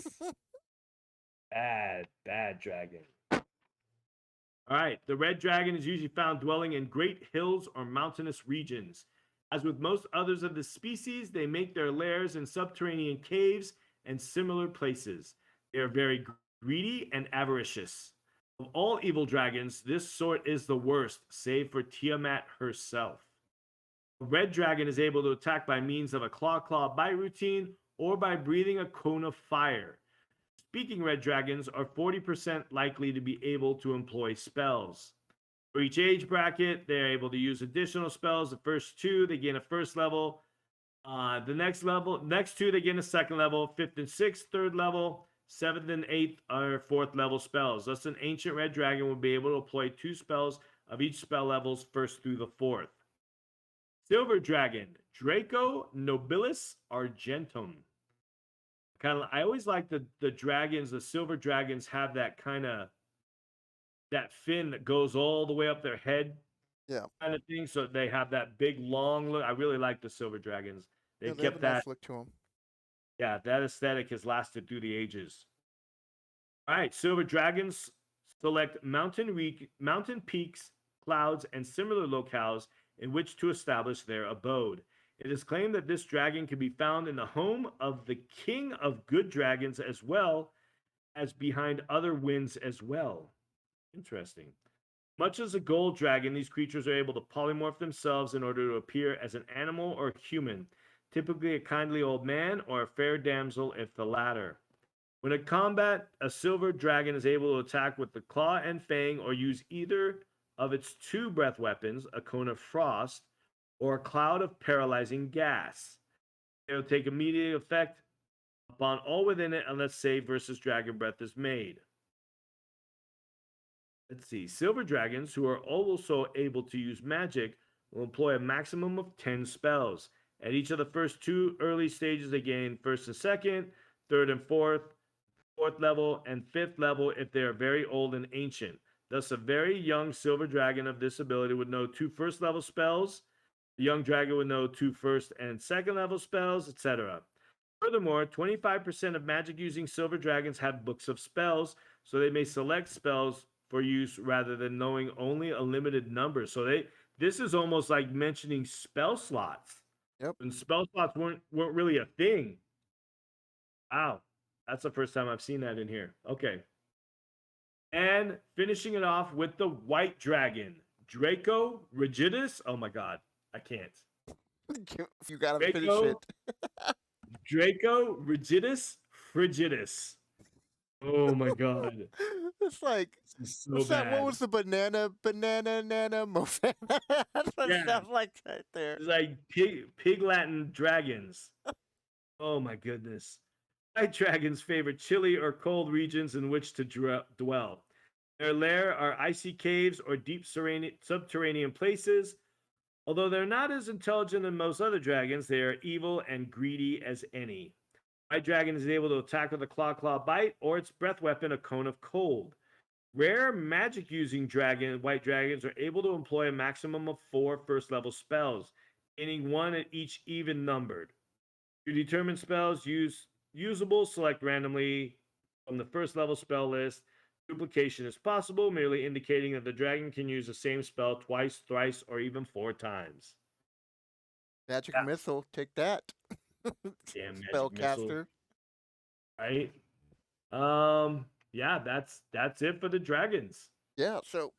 Bad dragon. All right, the red dragon is usually found dwelling in great hills or mountainous regions. As with most others of the species, they make their lairs in subterranean caves and similar places. They are very greedy and avaricious. Of all evil dragons, this sort is the worst, save for Tiamat herself. A red dragon is able to attack by means of a claw bite routine or by breathing a cone of fire. Speaking red dragons are 40% likely to be able to employ spells. For each age bracket, they're able to use additional spells. The first two, they gain a first level. Next two, they gain a second level. Fifth and sixth, third level. Seventh and eighth are fourth level spells. Thus, an ancient red dragon will be able to employ two spells of each spell levels, first through the fourth. Silver dragon, Draco Nobilis Argentum. I always like the dragons, the silver dragons have that kind of that fin that goes all the way up their head Yeah, kind of thing. So they have that big long look. I really like the silver dragons. yeah, They've they have a kept nice that, look to them. yeah, that aesthetic has lasted through the ages. All right, silver dragons select mountain peaks, clouds, and similar locales in which to establish their abode. It is claimed that this dragon can be found in the home of the king of good dragons as well as behind other winds as well. Interesting. Much as a gold dragon, these creatures are able to polymorph themselves in order to appear as an animal or human, typically a kindly old man or a fair damsel if the latter. When in combat, a silver dragon is able to attack with the claw and fang or use either of its two breath weapons, a cone of frost or a cloud of paralyzing gas. It will take immediate effect upon all within it unless save versus dragon breath is made. Let's see. Silver dragons, who are also able to use magic, will employ a maximum of 10 spells. At each of the first two early stages, they gain first and second, third and fourth level, and fifth level if they are very old and ancient. Thus, a very young silver dragon of this ability would know two first level spells. The young dragon would know two first and second level spells, etc. Furthermore, 25% of magic using silver dragons have books of spells, so they may select spells for use rather than knowing only a limited number. So this is almost like mentioning spell slots. Yep. And spell slots weren't really a thing. Wow. That's the first time I've seen that in here. Okay. And finishing it off with the white dragon, Draco Rigidus. Oh my god. I can't. You gotta finish Draco it. Draco Rigidus Frigidus. Oh my god. It's like, This is so what's that? What bad. was the banana nana mofana? That's what it Yeah. sounds like right there. It's like pig Latin dragons. Oh my goodness. White dragons favor chilly or cold regions in which to dwell. Their lair are icy caves or deep subterranean places. Although they're not as intelligent as most other dragons, they are evil and greedy as any. White dragon is able to attack with a claw bite or its breath weapon, a cone of cold. Rare magic using white dragons are able to employ a maximum of 4 first level spells, gaining one at each even numbered. To determine spells usable, select randomly from the first level spell list. Duplication is possible, merely indicating that the dragon can use the same spell twice, thrice, or even 4 times. Magic Yeah, missile, take that. damn magic missile, Spellcaster. right? Yeah, that's it for the dragons. Yeah. So,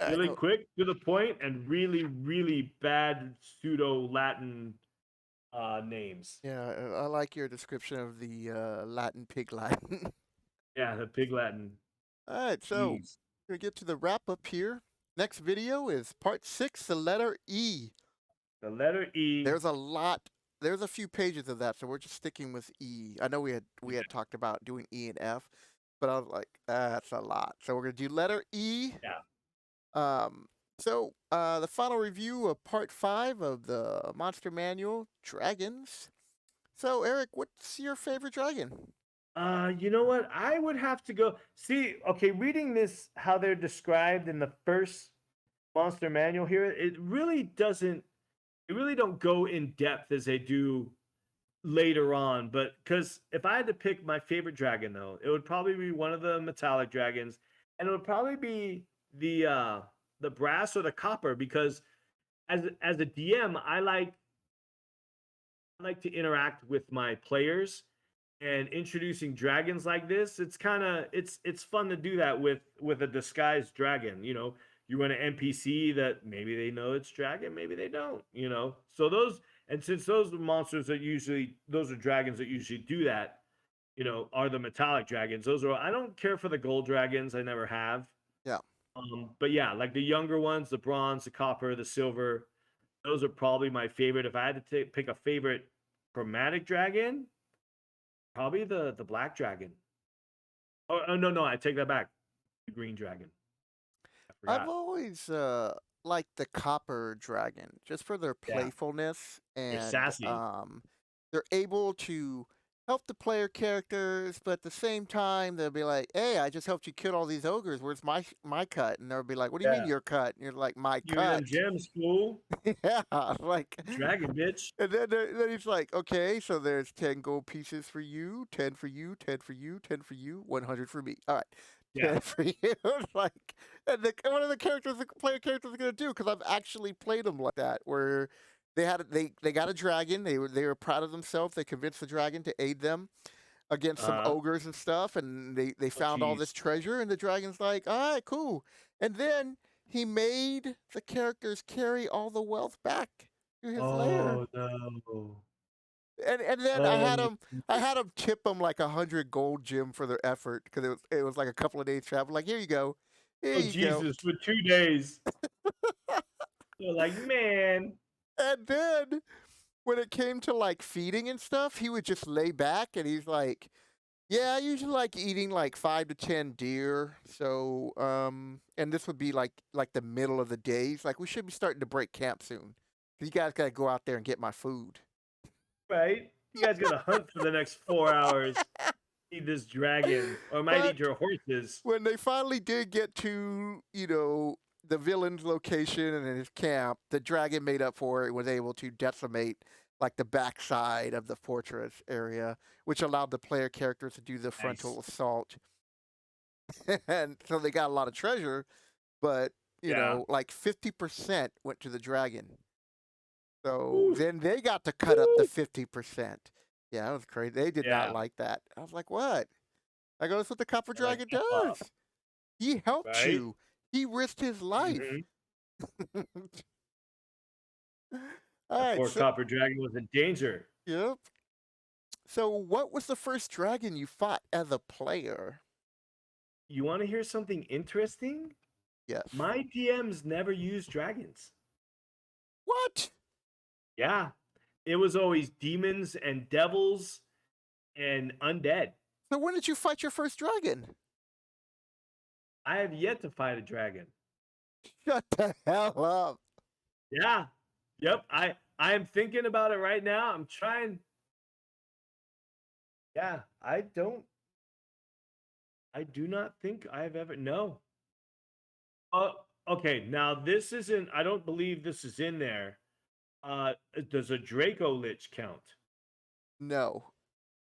Really quick, to the point, and really, really bad pseudo Latin names. yeah, I like your description of the Latin pig Latin. Yeah, the pig Latin. All right, so Jeez. we get to the wrap up here. Next video is part 6, the letter E. The letter E. There's a lot. There's a few pages of that, so we're just sticking with E. I know we had talked about doing E and F, but I was like, that's a lot. So we're gonna do letter E. Yeah. So the final review of part 5 of the Monster Manual, Dragons. So Eric, what's your favorite dragon? You know what? I would have to go see. Okay, reading this, how they're described in the first monster manual here, it really doesn't. It really don't go in depth as they do later on. But because if I had to pick my favorite dragon, though, it would probably be one of the metallic dragons, and it would probably be the brass or the copper. Because as a DM, I like to interact with my players, and introducing dragons like this, it's kind of it's fun to do that with a disguised dragon. You run an NPC that maybe they know it's dragon, maybe they don't. So those, and since those are monsters that usually, those are dragons that usually do that, are the metallic dragons. Those are, I don't care for the gold dragons, I never have. Yeah. But yeah, like the younger ones, the bronze, the copper, the silver, those are probably my favorite. If I had to pick a favorite chromatic dragon, probably the black dragon. Oh, no, no, I take that back. The green dragon. I I've forgot. always liked the copper dragon just for their Yeah, playfulness, they're and sassy. they're able to help the player characters, but at the same time they'll be like, "Hey, I just helped you kill all these ogres. Where's my cut?" And they'll be like, "What do you mean Yeah. your cut?" And you're like, "My Give me them cut." gems, fool. Yeah, like, Dragon, bitch. and then he's like, "Okay, so there's 10 gold pieces for you, 10 for you, 10 for you, 10 for you, 100 for me. All right, Yeah. 10 for you." It's like, and what are the characters, the player characters, are gonna do? Because I've actually played them like that, where they got a dragon. They were proud of themselves. They convinced the dragon to aid them against some Uh-huh. ogres and stuff, and they Oh, found all this jeez. treasure, and the dragon's like, "All right, cool." And then he made the characters carry all the wealth back to his lair. Oh, no. And then I Oh, had my him I goodness. had him tip them like 100 gold gem for their effort, because it was like a couple of days travel. Like, here you go, here Oh, you go. Jesus, for 2 days. They're like, "Man." And then when it came to like feeding and stuff, he would just lay back and he's like, "Yeah, I usually like eating like 5 to 10 deer. So and this would be like the middle of the day. He's like, we should be starting to break camp soon. You guys gotta go out there and get my food." Right? You guys gotta hunt for the next 4 hours. Eat this dragon, or I might eat But your horses. when they finally did get to, the villain's location and his camp, the dragon made up for it and was able to decimate like the backside of the fortress area, which allowed the player characters to do the Nice. frontal assault. And so they got a lot of treasure, but Yeah. like 50% went to the dragon. So Woo, then they got to cut up the woo. 50%. Yeah, that was crazy. They did not Yeah, like that. I was like, what? I go, that's what the Copper they're like, Dragon F off, does. He helped right? you. He risked his life. Hmm. All That right, poor so copper dragon was in danger. yep. So what was the first dragon you fought as a player? You want to hear something interesting? Yes. My DMs never used dragons. What? Yeah, it was always demons and devils and undead. So when did you fight your first dragon? I have yet to fight a dragon. Shut the hell up. Yeah. Yep. I am thinking about it right now. I'm trying. Yeah, I do not think I've ever no. Uh okay, now this isn't I don't believe this is in there. Does a Draco Lich count? No.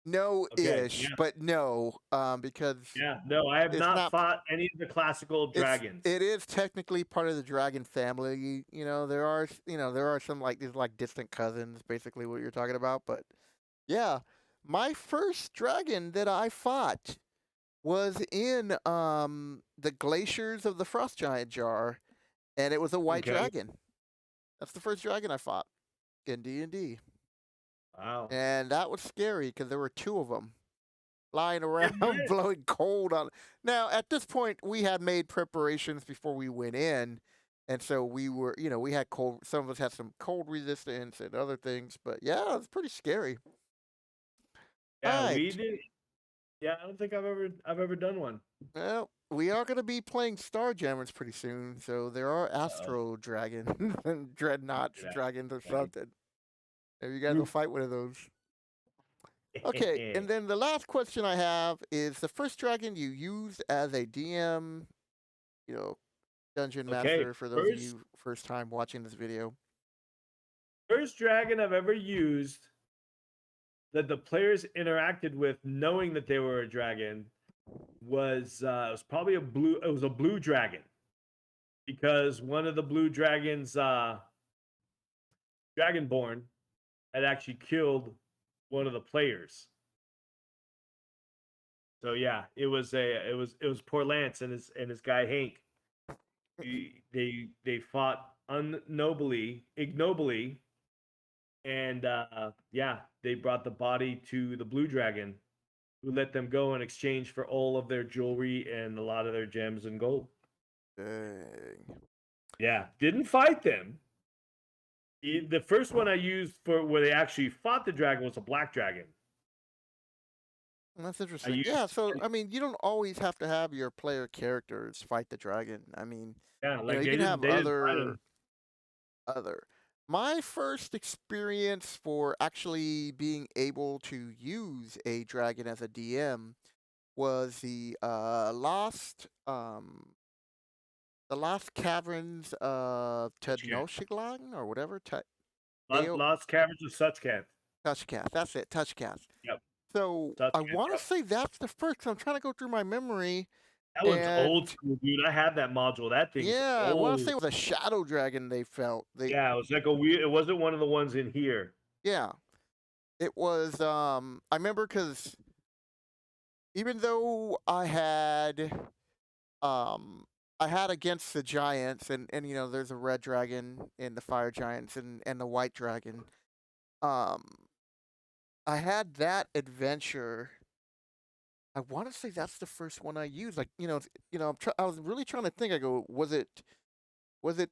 Okay, No-ish, yeah. but no, because Yeah, no, I have it's not not fought any of the classical dragons. it is technically part of the dragon family. You know, there are some like these like distant cousins, basically what you're talking about. But yeah, my first dragon that I fought was in the glaciers of the Frost Giant jar, and it was a white Okay. dragon. That's the first dragon I fought in D&D, Wow. and that was scary because there were two of them flying I around, bet. blowing cold on. Now, at this point, we had made preparations before we went in, and so we were, we had cold. Some of us had some cold resistance and other things, but yeah, it was pretty scary. All Yeah, we right. did. Yeah, I don't think I've ever done one. Well, we are going to be playing Starjammers pretty soon, so there are Uh-oh. Astro Dragons and Dreadnoughts Get out. Dragons or Right. something. Maybe you guys will Oof. fight one of those. Okay, and then the last question I have is the first dragon you used as a DM, you know, dungeon Okay, master for those of first you first time watching this video. first dragon I've ever used that the players interacted with knowing that they were a dragon was it was probably a blue dragon because one of the blue dragons dragonborn had actually killed one of the players. So yeah, it was poor Lance and his guy Hank. They fought ignobly, and yeah, they brought the body to the blue dragon, who let them go in exchange for all of their jewelry and a lot of their gems and gold. Dang. Yeah, didn't fight them. The first one I used for where they actually fought the dragon was a black dragon. That's I interesting. Yeah, used so I mean, you don't always have to have your player characters fight the dragon. I mean, yeah, like you they can didn't have they didn't fight him. other. My first experience for actually being able to use a dragon as a DM was the lost caverns of Touchcat. Tenochtitlan or whatever. Lost, Teo Lost Caverns of Suchcat. Touchcast. That's it. Touchcast. Yep, So I Suchcat. want to Yep. say that's the first. 'Cause I'm trying to go through my memory, That one's old and school, dude. I have that module. That thing's yeah, I want to say old. it was a shadow dragon. They felt they Yeah, it was like a weird. It wasn't one of the ones in here. yeah. It was. I remember because even though um I had against the giants, and there's a red dragon and the fire giants and the white dragon. Um, I had that adventure. I want to say that's the first one I used. Like, I was really trying to think. I go, was it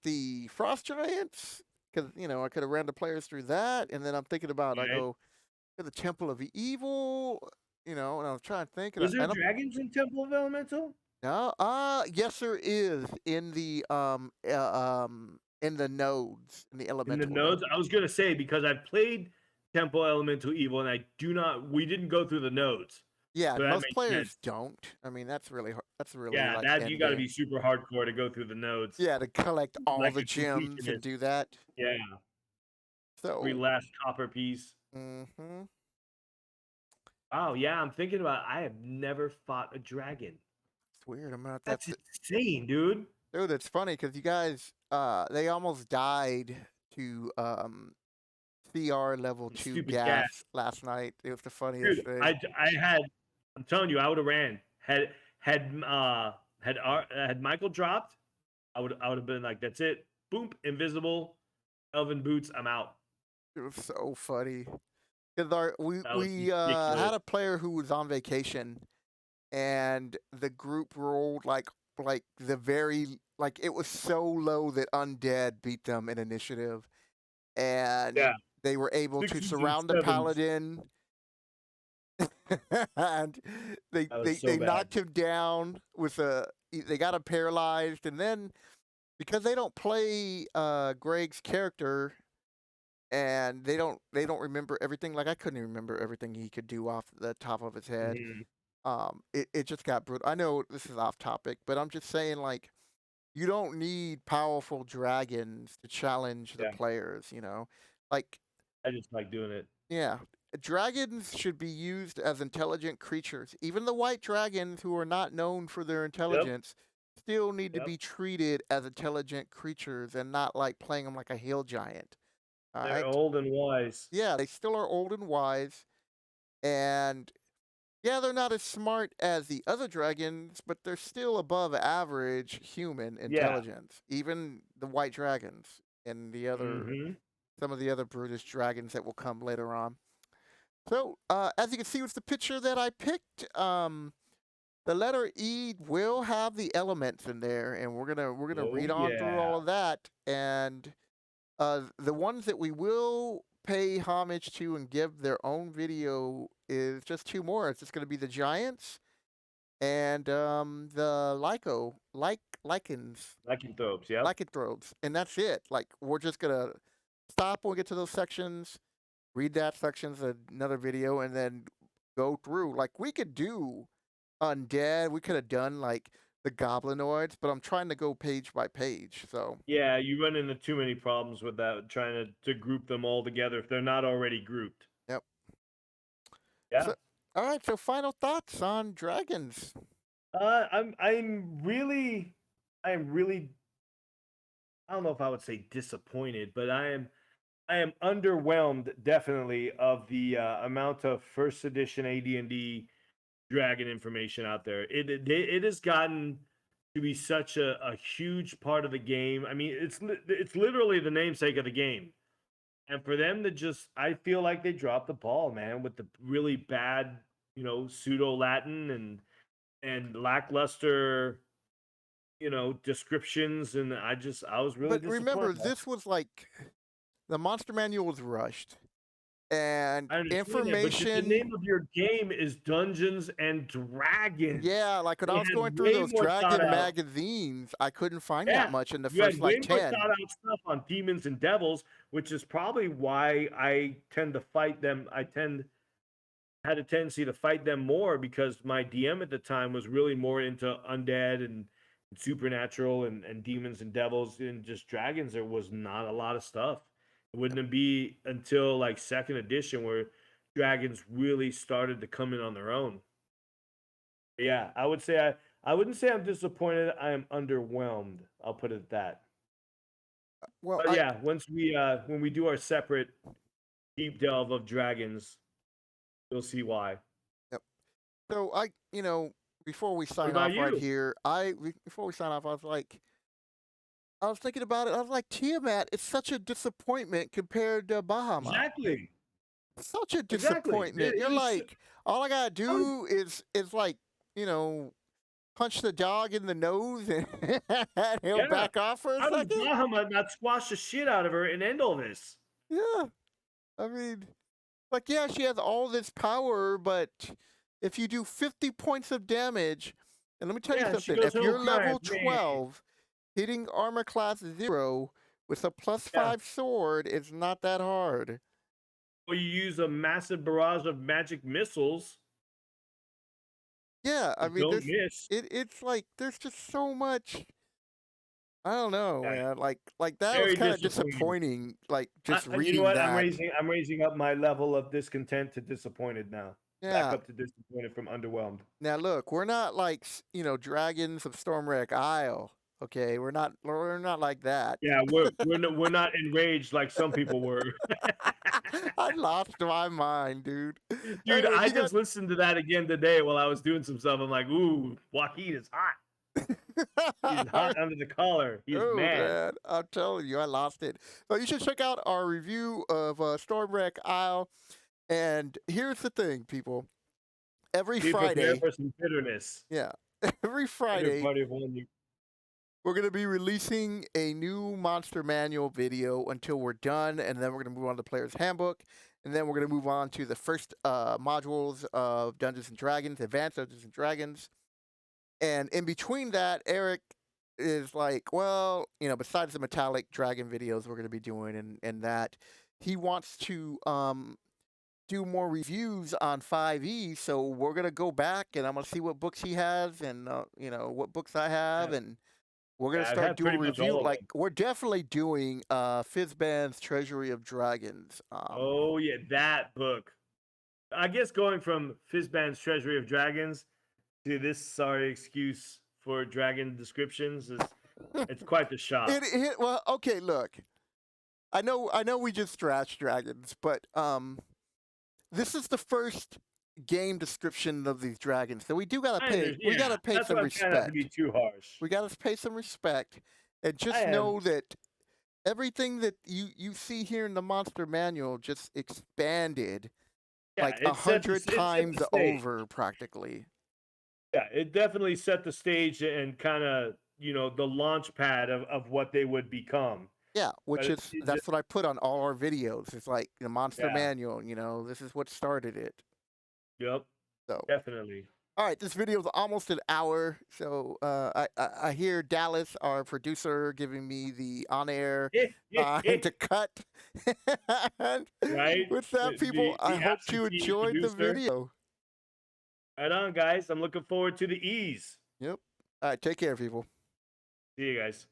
the Frost Giants? Because I could have ran the players through that, and then I'm thinking about. I Right? go, the Temple of Evil. And I was trying to think, and Was there I don't. dragons in Temple of Elemental? No, yes, there is in the nodes in the In the elemental nodes? node. I was gonna say because I've played Temple Elemental Evil, and I do not. We didn't go through the nodes, Yeah, so that most makes players sense. don't. I mean, that's really that's really Yeah, like that you end got to be game. super hardcore to go through the nodes, Yeah, to collect all like the a gems and completionist. do that. Yeah, every So, last copper piece. hmm Oh yeah, I'm thinking about. I have never fought a dragon. it's weird. I'm not that. That's insane, dude. Dude, it's funny because you guys, they almost died to CR level 2 Stupid gas. gas last night. It was the funniest Dude, thing. I had I'm telling you, I would have ran. Had Michael dropped, I would have been like, that's it. Boom, invisible, elven boots, I'm out. It was so funny. 'Cause our That was we ridiculous. had a player who was on vacation, and the group rolled like the very like it was so low that undead beat them in initiative, and Yeah, they were able to sixes and surround the sevens. paladin, and they That was they so they bad. knocked him down with a they got him paralyzed, and then because they don't play Greg's character and they don't remember everything. Like I couldn't even remember everything he could do off the top of his head. Mhm. It just got brutal. I know this is off topic, but I'm just saying like you don't need powerful dragons to challenge the Yeah, players. You know, like I just like doing it. yeah, dragons should be used as intelligent creatures. Even the white dragons, who are not known for their Yep, intelligence, still need to yep. be treated as intelligent creatures and not like playing them like a hill giant. All They're right. old and wise. Yeah, they still are old and wise, and yeah, they're not as smart as the other dragons, but they're still above average human Yeah. intelligence. Even the white dragons and the other Mhm. some of the other brutish dragons that will come later on. So, as you can see with the picture that I picked, the letter E will have the elements in there, and we're gonna Oh read on through yeah. all of that. And the ones that we will pay homage to and give their own video is just two more. It's just going to be the Giants and the Lycanthropes, yep. lycanthropes, and that's it. Like we're just gonna stop when we get to those sections, read that section's another video, and then go through. Like we could do undead, we could have done like the goblinoids, but I'm trying to go page by page. So Yeah, you run into too many problems with that, trying to group them all together if they're not already grouped. yep. Yeah. So all right. So final thoughts on dragons. I'm really I don't know if I would say disappointed, but I am underwhelmed definitely of the amount of first edition AD&D dragon information out there. It has gotten to be such a huge part of the game. I mean, it's literally the namesake of the game. And for them to just, I feel like they dropped the ball, man, with the really bad, pseudo Latin and lackluster, descriptions. And I was really But remember, disappointed. this was like the monster manual was rushed, and I understand that, but the information. name of your game is Dungeons and Dragons. Yeah, like when I They was had going through way those more thought dragon out. magazines, I couldn't find that Yeah, much in the you had first way like more 10. thought out stuff on demons and devils, which is probably why I tend to fight them. Had a tendency to fight them more because my DM at the time was really more into undead and supernatural and demons and devils and just dragons. There was not a lot of stuff. It wouldn't be until like second edition where dragons really started to come in on their own. Yeah, I wouldn't say I'm disappointed. I am underwhelmed. I'll put it at that. Well, But yeah, once we when we do our separate deep delve of dragons, you'll see why. yep. So before we What sign about off right you? here, before we sign off, I was thinking about it. I was like, Tiamat is such a disappointment compared to Bahamut. Exactly. Such a Exactly. disappointment. You're It is. like, all I gotta I was, do is like, you know, punch the dog in the nose and he'll yeah. back off for a How does second. Bahamut not squash the shit out of her and end all this? Yeah, I mean, like, yeah, she has all this power, but if you do 50 points of damage, and let me tell you Yeah, she something, goes if home you're crying. level Man. 12, hitting armor class 0 with a plus Yeah. 5 sword is not that hard. Or you use a massive barrage of magic missiles Yeah, I that mean, don't miss. it's like there's just so much. I don't know, Yeah. man. Like that was Very kind of disappointing. disappointing. Like just You know reading what? that. I'm raising up my level of discontent to disappointed now. Back Yeah. up to disappointed from underwhelmed. Now look, we're not like dragons of Stormwreck Isle. Okay, we're not like that. Yeah, we're not enraged like some people were. I lost my mind, dude. Dude, If I you got just listened to that again today while I was doing some stuff. I'm like, ooh, Joaquin is hot. He's hot under the collar. He is oh mad. man, I'm telling you, I lost it. So you should check out our review of Stormwreck Isle. And here's the thing, people. Every Be prepared Friday, for some bitterness. yeah, every Every Friday, party of one. we're going to be releasing a new monster manual video until we're done, and then we're going to move on to the player's handbook, and then we're going to move on to the first modules of Dungeons and Dragons, Advanced Dungeons and Dragons. And in between that, Eric is like, well, besides the metallic dragon videos we're going to be doing and that, he wants to do more reviews on 5e. So we're going to go back and I'm going to see what books he has and, what books I have. And we're going to Yeah, I've start had doing pretty much review. all of Like, them. we're definitely doing Fizban's Treasury of Dragons. Oh yeah, that book. I guess going from Fizban's Treasury of Dragons to this sorry excuse for dragon descriptions is it's quite the shot. Well, okay, look. I know we just thrashed dragons, but this is the first game description of these dragons. So we do gotta I pay understand. we Yeah, gotta pay that's some why I'm trying not to be respect. too harsh. We gotta pay some respect and I just am. know that everything that you see here in the monster manual just expanded Yeah, like it 100 set the times stage. over practically. Yeah, it definitely set the stage and kind of the launch pad of what they would become. Yeah, But which it, is it just that's what I put on all our videos. It's like the monster yeah, manual, this is what started it. yep, So definitely. all right, this video is almost an hour, so I hear Dallas, our producer, giving me the on-air time to cut. And Right? with that, The, people, the I the hope you absentee enjoyed the producer. video. Right on, guys. I'm looking forward to the ease. Yep. All right, take care, people. See you guys.